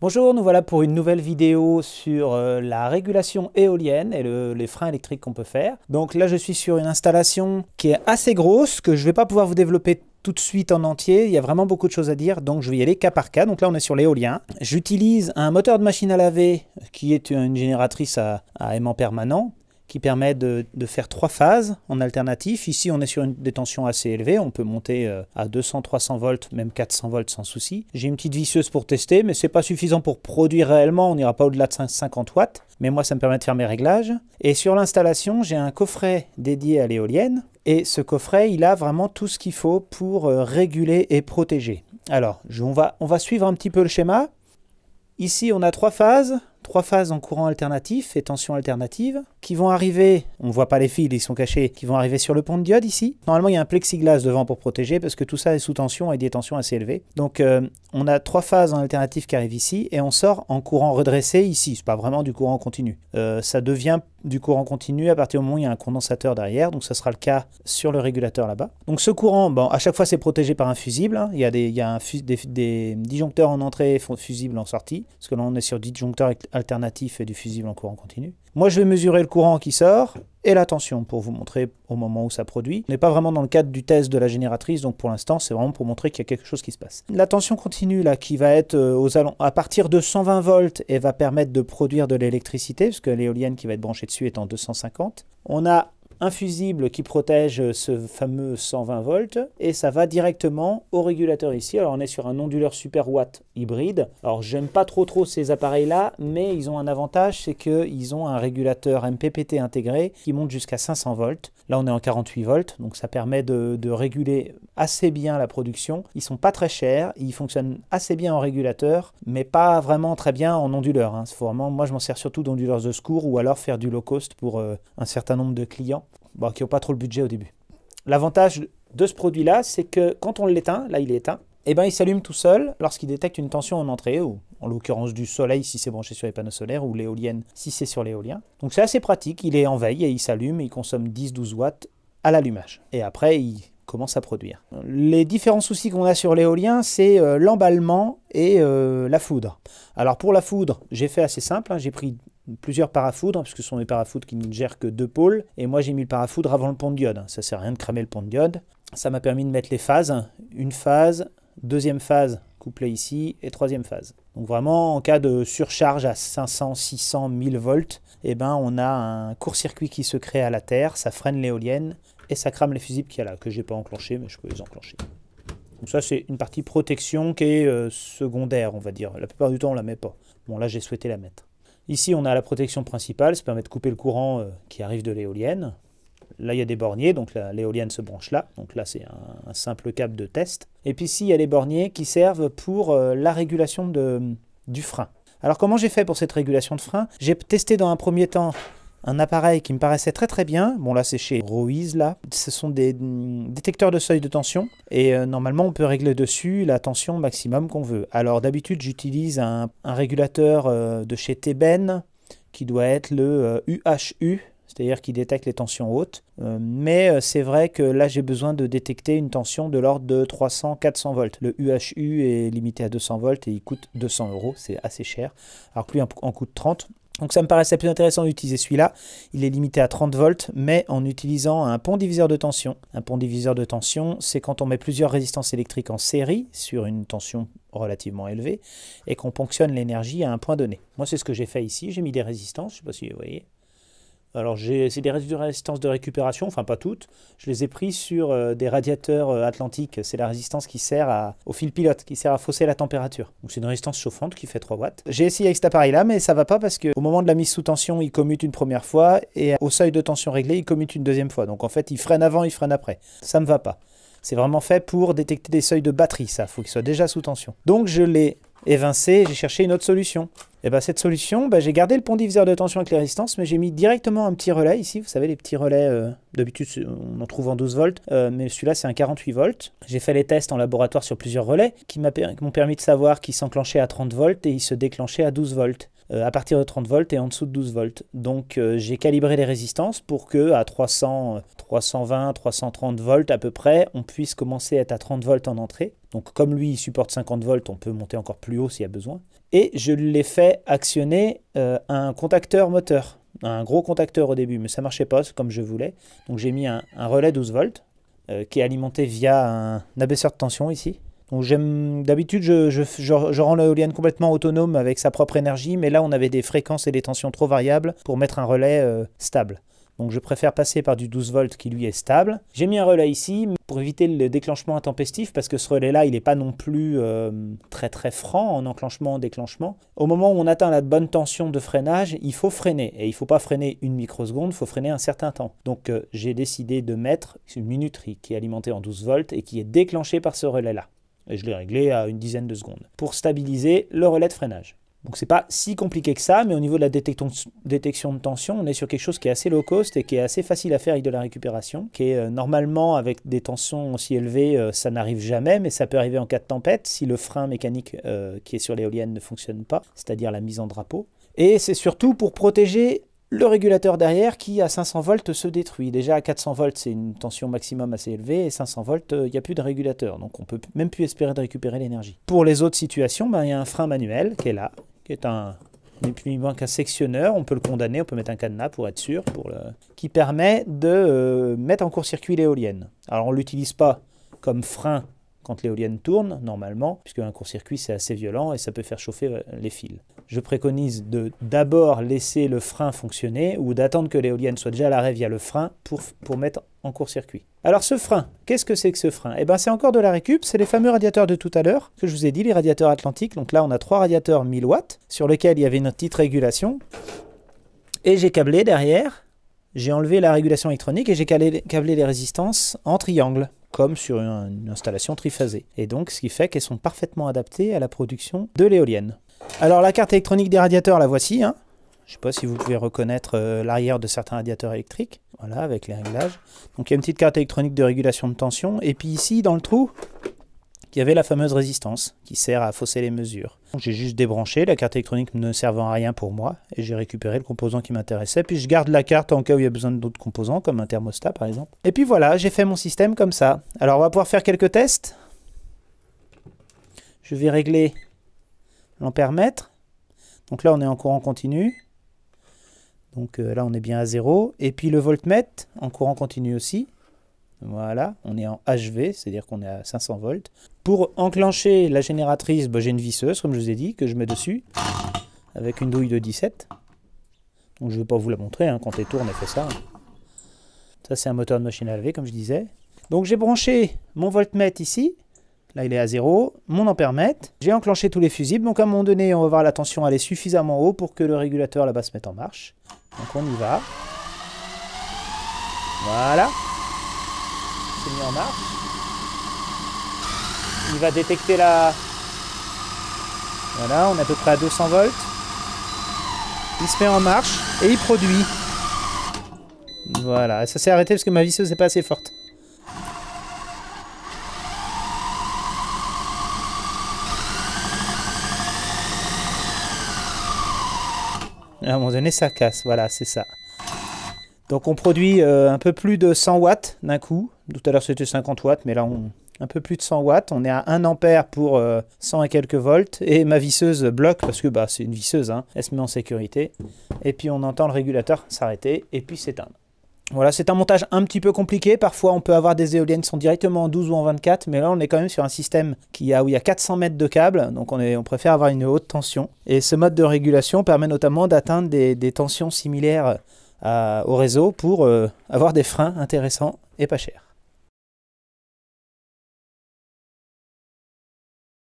Bonjour, nous voilà pour une nouvelle vidéo sur la régulation éolienne et les freins électriques qu'on peut faire. Donc là, je suis sur une installation qui est assez grosse, que je ne vais pas pouvoir vous développer tout de suite en entier. Il y a vraiment beaucoup de choses à dire, donc je vais y aller cas par cas. Donc là, on est sur l'éolien. J'utilise un moteur de machine à laver qui est une génératrice à aimant permanent, qui permet de faire 3 phases en alternatif. Ici, on est sur des tensions assez élevées. On peut monter à 200-300 volts, même 400 volts sans souci. J'ai une petite visseuse pour tester, mais ce n'est pas suffisant pour produire réellement. On n'ira pas au-delà de 50 watts. Mais moi, ça me permet de faire mes réglages. Et sur l'installation, j'ai un coffret dédié à l'éolienne. Et ce coffret, il a vraiment tout ce qu'il faut pour réguler et protéger. Alors, on va suivre un petit peu le schéma. Ici, on a 3 phases. 3 phases en courant alternatif et tension alternative qui vont arriver, on ne voit pas les fils, ils sont cachés, qui vont arriver sur le pont de diode ici. Normalement, il y a un plexiglas devant pour protéger parce que tout ça est sous tension et des tensions assez élevées. Donc, on a 3 phases en alternatif qui arrivent ici et on sort en courant redressé ici. Ce n'est pas vraiment du courant continu. Ça devient du courant continu à partir du moment où il y a un condensateur derrière. Donc, ça sera le cas sur le régulateur là-bas. Donc, ce courant, bon, à chaque fois, c'est protégé par un fusible. Hein. Il y a des disjoncteurs en entrée et fusibles en sortie. Parce que là, on est sur disjoncteurs alternatif et du fusible en courant continu. Moi, je vais mesurer le courant qui sort et la tension pour vous montrer au moment où ça produit. On n'est pas vraiment dans le cadre du test de la génératrice, donc pour l'instant, c'est vraiment pour montrer qu'il y a quelque chose qui se passe. La tension continue, là, qui va être à partir de 120 volts et va permettre de produire de l'électricité, puisque l'éolienne qui va être branchée dessus est en 250. On a un fusible qui protège ce fameux 120 volts et ça va directement au régulateur ici. Alors on est sur un onduleur super watt hybride. Alors j'aime pas trop ces appareils là, mais ils ont un avantage, c'est qu'ils ont un régulateur MPPT intégré qui monte jusqu'à 500 volts. Là on est en 48 volts, donc ça permet de réguler assez bien la production. Ils sont pas très chers, ils fonctionnent assez bien en régulateur, mais pas vraiment très bien en onduleur. Hein. Moi je m'en sers surtout d'onduleurs de secours ou alors faire du low cost pour un certain nombre de clients. Bon, qui n'ont pas trop le budget au début. L'avantage de ce produit-là, c'est que quand on l'éteint, là il est éteint, et ben il s'allume tout seul lorsqu'il détecte une tension en entrée, ou en l'occurrence du soleil si c'est branché sur les panneaux solaires, ou l'éolienne si c'est sur l'éolien. Donc c'est assez pratique, il est en veille et il s'allume et il consomme 10-12 watts à l'allumage. Et après, il commence à produire. Les différents soucis qu'on a sur l'éolien, c'est l'emballement et la foudre. Alors pour la foudre, j'ai fait assez simple, hein, j'ai pris plusieurs parafoudres, puisque ce sont des parafoudres qui ne gèrent que 2 pôles, et moi j'ai mis le parafoudre avant le pont de diode. Ça sert à rien de cramer le pont de diode. Ça m'a permis de mettre les phases, une phase, deuxième phase couplée ici, et troisième phase. Donc vraiment, en cas de surcharge à 500, 600, 1000 volts, eh ben, on a un court-circuit qui se crée à la terre, ça freine l'éolienne, et ça crame les fusibles qu'il y a là, que j'ai pas enclenché, mais je peux les enclencher. Donc ça, c'est une partie protection qui est secondaire, on va dire. La plupart du temps, on la met pas. Bon, là, j'ai souhaité la mettre. Ici, on a la protection principale, ça permet de couper le courant qui arrive de l'éolienne. Là, il y a des borniers, donc l'éolienne se branche là. Donc là, c'est un simple câble de test. Et puis ici, il y a les borniers qui servent pour la régulation du frein. Alors, comment j'ai fait pour cette régulation de frein? J'ai testé dans un premier temps un appareil qui me paraissait très bien. Bon, là, c'est chez Roiz, là. Ce sont des détecteurs de seuil de tension. Et normalement, on peut régler dessus la tension maximum qu'on veut. Alors, d'habitude, j'utilise un régulateur de chez Teben, qui doit être le UHU, c'est-à-dire qui détecte les tensions hautes. Mais c'est vrai que là, j'ai besoin de détecter une tension de l'ordre de 300-400 volts. Le UHU est limité à 200 volts et il coûte 200 €. C'est assez cher. Alors que lui en coûte 30. Donc ça me paraissait plus intéressant d'utiliser celui-là. Il est limité à 30 volts, mais en utilisant un pont diviseur de tension. Un pont diviseur de tension, c'est quand on met plusieurs résistances électriques en série sur une tension relativement élevée et qu'on ponctionne l'énergie à un point donné. Moi, c'est ce que j'ai fait ici. J'ai mis des résistances, je ne sais pas si vous voyez. Alors, c'est des résistances de récupération, enfin pas toutes. Je les ai pris sur des radiateurs atlantiques. C'est la résistance qui sert au fil pilote, qui sert à fausser la température. Donc c'est une résistance chauffante qui fait 3 watts. J'ai essayé avec cet appareil-là, mais ça va pas parce qu'au moment de la mise sous tension, il commute une première fois et au seuil de tension réglé, il commute une deuxième fois. Donc en fait, il freine avant, il freine après. Ça me va pas. C'est vraiment fait pour détecter des seuils de batterie, ça. Il faut qu'il soit déjà sous tension. Donc je l'ai évincé, j'ai cherché une autre solution. Et bien cette solution, j'ai gardé le pont diviseur de tension avec les résistances, mais j'ai mis directement un petit relais ici. Vous savez, les petits relais, d'habitude on en trouve en 12 volts, mais celui-là c'est un 48 volts. J'ai fait les tests en laboratoire sur plusieurs relais qui m'ont permis de savoir qu'ils s'enclenchaient à 30 volts et ils se déclenchaient à 12 volts. À partir de 30 volts et en dessous de 12 volts. Donc j'ai calibré les résistances pour que à 320, 330 volts à peu près, on puisse commencer à être à 30 volts en entrée. Donc comme lui, il supporte 50 volts, on peut monter encore plus haut s'il y a besoin. Et je l'ai fait actionner un contacteur moteur, un gros contacteur au début, mais ça ne marchait pas comme je voulais. Donc j'ai mis un relais 12 volts qui est alimenté via un abaisseur de tension ici. Donc d'habitude, je rends l'éolienne complètement autonome avec sa propre énergie, mais là on avait des fréquences et des tensions trop variables pour mettre un relais stable. Donc je préfère passer par du 12 volts qui lui est stable. J'ai mis un relais ici pour éviter le déclenchement intempestif parce que ce relais-là, il n'est pas non plus très très franc en enclenchement-déclenchement. Au moment où on atteint la bonne tension de freinage, il faut freiner. Et il ne faut pas freiner une microseconde, il faut freiner un certain temps. Donc j'ai décidé de mettre une minuterie qui est alimentée en 12 volts et qui est déclenchée par ce relais-là. Et je l'ai réglé à une dizaine de secondes pour stabiliser le relais de freinage. Donc c'est pas si compliqué que ça, mais au niveau de la détection de tension, on est sur quelque chose qui est assez low cost et qui est assez facile à faire avec de la récupération, qui est normalement avec des tensions aussi élevées, ça n'arrive jamais, mais ça peut arriver en cas de tempête si le frein mécanique qui est sur l'éolienne ne fonctionne pas, c'est-à-dire la mise en drapeau. Et c'est surtout pour protéger le régulateur derrière qui à 500 volts se détruit. Déjà à 400 volts c'est une tension maximum assez élevée et 500 volts il n'y a plus de régulateur, donc on ne peut même plus espérer de récupérer l'énergie. Pour les autres situations, il y a un frein manuel qui est là, qui est ni plus ni moins qu'un sectionneur. On peut le condamner, on peut mettre un cadenas pour être sûr, qui permet de mettre en court-circuit l'éolienne. Alors on ne l'utilise pas comme frein quand l'éolienne tourne, normalement, puisque un court-circuit c'est assez violent et ça peut faire chauffer les fils. Je préconise de d'abord laisser le frein fonctionner ou d'attendre que l'éolienne soit déjà à l'arrêt via le frein pour mettre en court-circuit. Alors ce frein, qu'est-ce que c'est que ce frein? Eh bien c'est encore de la récup, c'est les fameux radiateurs de tout à l'heure que je vous ai dit, les radiateurs Atlantique. Donc là on a 3 radiateurs 1000 watts sur lesquels il y avait une petite régulation. Et j'ai câblé derrière, j'ai enlevé la régulation électronique et j'ai câblé les résistances en triangle, comme sur une installation triphasée. Et donc ce qui fait qu'elles sont parfaitement adaptées à la production de l'éolienne. Alors la carte électronique des radiateurs, la voici. Hein. Je ne sais pas si vous pouvez reconnaître l'arrière de certains radiateurs électriques. Voilà, avec les réglages. Donc il y a une petite carte électronique de régulation de tension. Et puis ici, dans le trou, il y avait la fameuse résistance qui sert à fausser les mesures. J'ai juste débranché, la carte électronique ne servant à rien pour moi. Et j'ai récupéré le composant qui m'intéressait. Puis je garde la carte en cas où il y a besoin d'autres composants, comme un thermostat par exemple. Et puis voilà, j'ai fait mon système comme ça. Alors on va pouvoir faire quelques tests. Je vais régler l'ampère-mètre. Donc là on est en courant continu. Donc là on est bien à 0. Et puis le voltmètre en courant continu aussi. Voilà, on est en HV, c'est-à-dire qu'on est à 500 volts. Pour enclencher la génératrice, j'ai une visseuse, comme je vous ai dit, que je mets dessus, avec une douille de 17. Donc je ne vais pas vous la montrer, hein, quand elle tourne, elle fait ça. Ça c'est un moteur de machine à laver, comme je disais. Donc j'ai branché mon voltmètre ici. Là, il est à 0. Mon ampère-mètre. J'ai enclenché tous les fusibles. Donc, à un moment donné, on va voir la tension aller suffisamment haut pour que le régulateur là-bas se mette en marche. Donc, on y va. Voilà. C'est mis en marche. Il va détecter la... Voilà, on est à peu près à 200 volts. Il se met en marche et il produit. Voilà. Ça s'est arrêté parce que ma visseuse n'est pas assez forte. À un moment donné, ça casse. Voilà, c'est ça. Donc, on produit un peu plus de 100 watts d'un coup. Tout à l'heure, c'était 50 watts, mais là, un peu plus de 100 watts. On est à 1 ampère pour 100 et quelques volts. Et ma visseuse bloque, parce que c'est une visseuse. Hein. Elle se met en sécurité. Et puis, on entend le régulateur s'arrêter et puis s'éteindre. Voilà, c'est un montage un petit peu compliqué. Parfois, on peut avoir des éoliennes qui sont directement en 12 ou en 24. Mais là, on est quand même sur un système où il y a 400 mètres de câble. Donc, on préfère avoir une haute tension. Et ce mode de régulation permet notamment d'atteindre des tensions similaires au réseau pour avoir des freins intéressants et pas chers.